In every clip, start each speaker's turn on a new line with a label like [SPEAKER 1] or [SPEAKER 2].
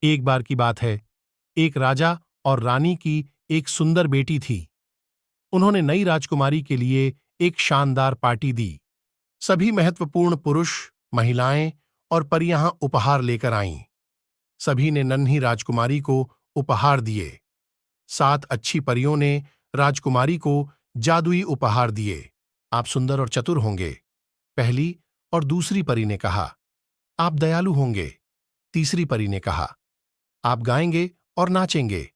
[SPEAKER 1] एक बार की बात है, एक राजा और रानी की एक सुंदर बेटी थी। उन्होंने नई राजकुमारी के लिए एक शानदार पार्टी दी। सभी महत्वपूर्ण पुरुष, महिलाएं और परियां उपहार लेकर आईं। सभी ने नन्ही राजकुमारी को उपहार दिए। 7 अच्छी परियों ने राजकुमारी को जादुई उपहार दिए। आप सुंदर और चतुर होंगे, पहली और दूसरी परी ने कहा। आप दयालु होंगे, तीसरी परी ने कहा। आप गाएंगे और नाचेंगे,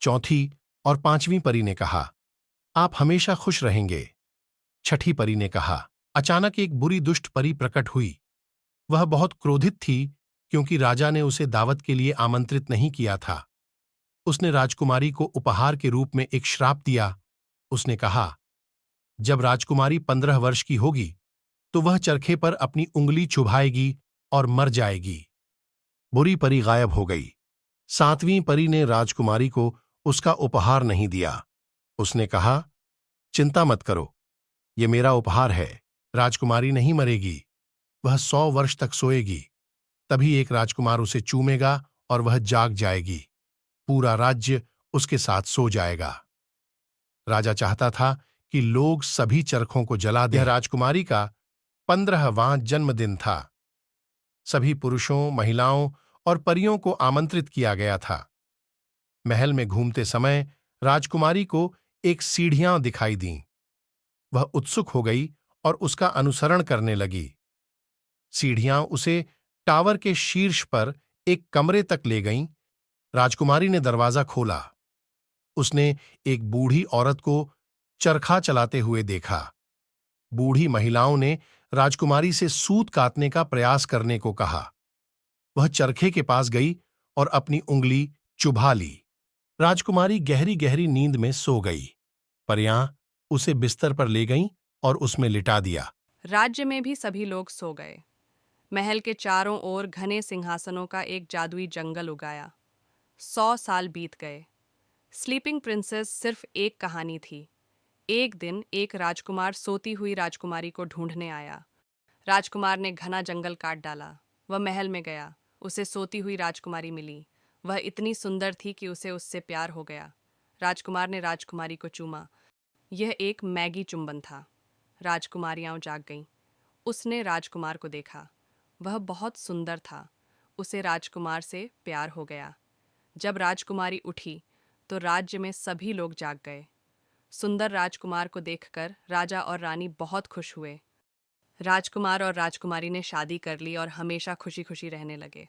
[SPEAKER 1] चौथी और पांचवीं परी ने कहा। आप हमेशा खुश रहेंगे, छठी परी ने कहा। अचानक एक बुरी दुष्ट परी प्रकट हुई। वह बहुत क्रोधित थी क्योंकि राजा ने उसे दावत के लिए आमंत्रित नहीं किया था। उसने राजकुमारी को उपहार के रूप में एक श्राप दिया। उसने कहा, जब राजकुमारी 15 वर्ष की होगी तो वह चरखे पर अपनी उंगली चुभाएगी और मर जाएगी। बुरी परी गायब हो गई। 7वीं परी ने राजकुमारी को उसका उपहार नहीं दिया। उसने कहा, चिंता मत करो, ये मेरा उपहार है। राजकुमारी नहीं मरेगी, वह 100 वर्ष तक सोएगी। तभी एक राजकुमार उसे चूमेगा और वह जाग जाएगी। पूरा राज्य उसके साथ सो जाएगा। राजा चाहता था कि लोग सभी चरखों को जला दें। यह राजकुमारी का 15वां जन्मदिन था। सभी पुरुषों, महिलाओं और परियों को आमंत्रित किया गया था। महल में घूमते समय राजकुमारी को एक सीढ़ियां दिखाई दीं। वह उत्सुक हो गई और उसका अनुसरण करने लगी। सीढ़ियां उसे टावर के शीर्ष पर एक कमरे तक ले गईं। राजकुमारी ने दरवाजा खोला। उसने एक बूढ़ी औरत को चरखा चलाते हुए देखा। बूढ़ी महिलाओं ने राजकुमारी से सूत काटने का प्रयास करने को कहा। वह चरखे के पास गई और अपनी उंगली चुभा ली। राजकुमारी गहरी गहरी नींद में सो गई। परियां उसे बिस्तर पर ले गईं और उसमें लिटा दिया।
[SPEAKER 2] राज्य में भी सभी लोग सो गए। महल के चारों ओर घने सिंहासनों का एक जादुई जंगल उगाया। 100 साल बीत गए। स्लीपिंग प्रिंसेस सिर्फ एक कहानी थी। एक दिन एक राजकुमार सोती हुई राजकुमारी को ढूंढने आया। राजकुमार ने घना जंगल काट डाला। वह महल में गया। उसे सोती हुई राजकुमारी मिली। वह इतनी सुंदर थी कि उसे उससे प्यार हो गया। राजकुमार ने राजकुमारी को चूमा। यह एक मैगी चुंबन था। राजकुमारियां जाग गईं। उसने राजकुमार को देखा। वह बहुत सुंदर था। उसे राजकुमार से प्यार हो गया। जब राजकुमारी उठी तो राज्य में सभी लोग जाग गए। सुंदर राजकुमार को देखकर राजा और रानी बहुत खुश हुए। राजकुमार और राजकुमारी ने शादी कर ली और हमेशा खुशी खुशी रहने लगे।